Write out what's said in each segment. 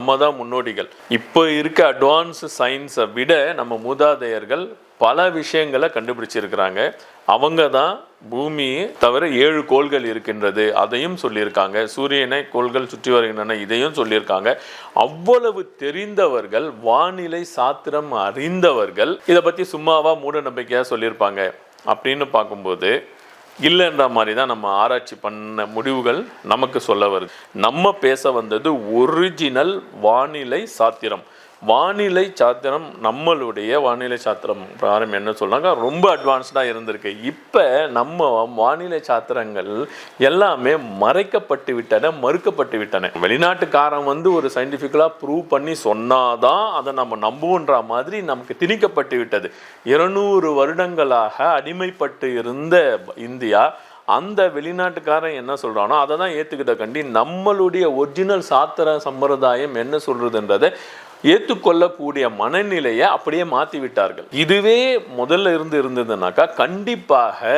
நம்ம தான் முன்னோடிகள். இப்போ இருக்க அட்வான்ஸ் சயின்ஸை விட நம்ம மூதாதையர்கள் பல விஷயங்களை கண்டுபிடிச்சிருக்கிறாங்க. அவங்க தான் பூமியை தவிர 7 கோள்கள் இருக்கின்றது அதையும் சொல்லியிருக்காங்க. சூரியனை கோள்கள் சுற்றி வருகின்றன இதையும் சொல்லியிருக்காங்க. அவ்வளவு தெரிந்தவர்கள், வானிலை சாத்திரம் அறிந்தவர்கள் இதை பற்றி சும்மாவா மூட நம்பிக்கையாக சொல்லியிருப்பாங்க அப்படின்னு பார்க்கும்போது இல்லைன்ற மாதிரி தான் நம்ம ஆராய்ச்சி பண்ண முடிவுகள் நமக்கு சொல்ல வருது. நம்ம பேச வந்தது ஒரிஜினல் வானிலை சாத்திரம். வானிலை சாத்திரம், நம்மளுடைய வானிலை சாத்திரம் பிரகாரம் என்ன சொல்றாங்க, ரொம்ப அட்வான்ஸ்டாக இருந்திருக்கு. இப்போ நம்ம வானிலை சாத்திரங்கள் எல்லாமே மறைக்கப்பட்டு விட்டன, மறுக்கப்பட்டு விட்டன. வெளிநாட்டுக்காரன் ஒரு சயின்டிஃபிக்கலாக ப்ரூவ் பண்ணி சொன்னாதான் அதை நம்ம நம்புன்ற மாதிரி நமக்கு திணிக்கப்பட்டு விட்டது. 200 வருடங்களாக அடிமைப்பட்டு இருந்த இந்தியா அந்த வெளிநாட்டுக்காரன் என்ன சொல்றானோ அதை தான் ஏற்றுக்கிட்ட கண்டி நம்மளுடைய ஒரிஜினல் சாத்திர சம்பிரதாயம் என்ன சொல்றதுன்றதை ஏற்றுக்கொள்ளக்கூடிய மனநிலையை அப்படியே மாற்றி விட்டார்கள். இதுவே முதல்ல இருந்ததுனாக்கா கண்டிப்பாக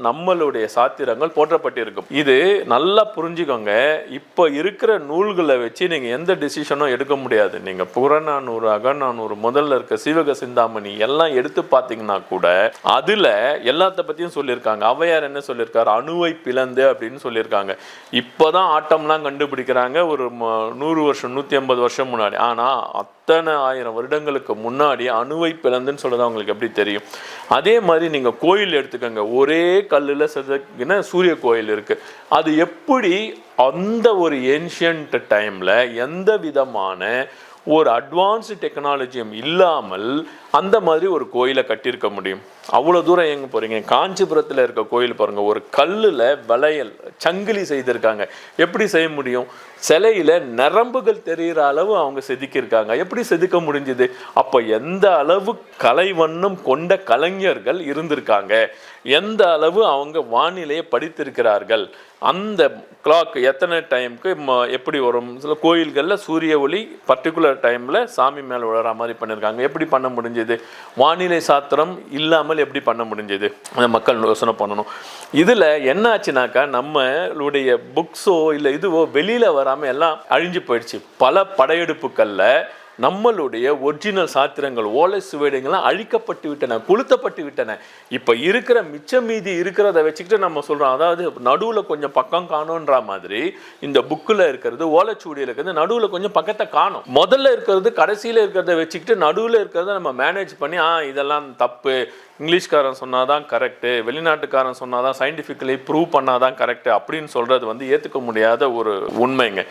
நம்மளுடைய சாத்திரங்கள் போற்றப்பட்டிருக்கும். இது நல்லா புரிஞ்சுக்கோங்க. இப்போ இருக்கிற நூல்களை வச்சு நீங்கள் எந்த டிசிஷனும் எடுக்க முடியாது. நீங்கள் புறநானூறு, அகநானூறு, முதல்ல இருக்க சீவக சிந்தாமணி எல்லாம் எடுத்து பார்த்தீங்கன்னா கூட அதில் எல்லாத்த பற்றியும் சொல்லியிருக்காங்க. ஔவையார் என்ன சொல்லியிருக்காரு, அணுவை பிளந்து அப்படின்னு சொல்லியிருக்காங்க. இப்போதான் ஆட்டம்லாம் கண்டுபிடிக்கிறாங்க, ஒரு 100 வருஷம் 150 வருஷம் முன்னாடி. ஆனால் அத்தனை 1000 வருடங்களுக்கு முன்னாடி அணுவை பிளந்துன்னு சொல்றது அவங்களுக்கு எப்படி தெரியும்? அதே மாதிரி நீங்க கோயில் எடுத்துக்கோங்க. ஒரே கல்லுல செதுக்கின சூரிய கோயில் இருக்கு. அது எப்படி அந்த ஒரு ஏன்ஷியன்ட் டைம்ல எந்த விதமான ஒரு அட்வான்ஸ்டு டெக்னாலஜியும் இல்லாமல் அந்த மாதிரி ஒரு கோயிலை கட்டியிருக்க முடியும்? அவ்வளோ தூரம் எங்கே போகிறீங்க? காஞ்சிபுரத்தில் இருக்க கோயில் பாருங்கள், ஒரு கல்லில் வளையல் சங்கிலி செய்திருக்காங்க. எப்படி செய்ய முடியும்? சிலையில் நரம்புகள் தெரிகிற அளவு அவங்க செதுக்கியிருக்காங்க. எப்படி செதுக்க முடிஞ்சுது? அப்போ எந்த அளவு கலைவண்ணம் கொண்ட கலைஞர்கள் இருந்திருக்காங்க, எந்த அளவு அவங்க வானிலையை படித்திருக்கிறார்கள், அந்த கிளாக் எத்தனை டைமுக்கு எப்படி வரும்? சில கோயில்களில் சூரிய ஒளி பர்டிகுலர் டைமில் சாமி மேலே விழுற மாதிரி பண்ணியிருக்காங்க. எப்படி பண்ண முடிஞ்சது? வானிலை சாத்திரம் இல்லாமல் எப்படி பண்ண முடிஞ்சது? மக்கள் யோசனை பண்ணணும். இதில் என்ன ஆச்சுனாக்கா, நம்மளுடைய புக்ஸோ இல்லை இதுவோ வெளியில் வராமல் எல்லாம் அழிஞ்சு போயிடுச்சு. பல படையெடுப்புகளில் நம்மளுடைய ஒரிஜினல் சாத்திரங்கள், ஓலை சுவடிகள்லாம் அழிக்கப்பட்டு விட்டன, கொளுத்தப்பட்டு விட்டன. இப்போ இருக்கிற மிச்சம் மீதி இருக்கிறத வச்சுக்கிட்டு நம்ம சொல்கிறோம். அதாவது நடுவில் கொஞ்சம் பக்கம் காணுன்ற மாதிரி இந்த புக்கில் இருக்கிறது, ஓலைச்சுவடியில் இருக்கிறது நடுவில் கொஞ்சம் பக்கத்தை காணும். முதல்ல இருக்கிறது கடைசியில் இருக்கிறத வச்சுக்கிட்டு நடுவில் இருக்கிறத நம்ம மேனேஜ் பண்ணி இதெல்லாம் தப்பு, இங்கிலீஷ்காரன் சொன்னாதான் கரெக்டு, வெளிநாட்டுக்காரன் சொன்னாதான் சயின்டிஃபிக்கலி ப்ரூவ் பண்ணாதான் கரெக்டு அப்படின்னு சொல்கிறது ஏற்றுக்க முடியாத ஒரு உண்மைங்க.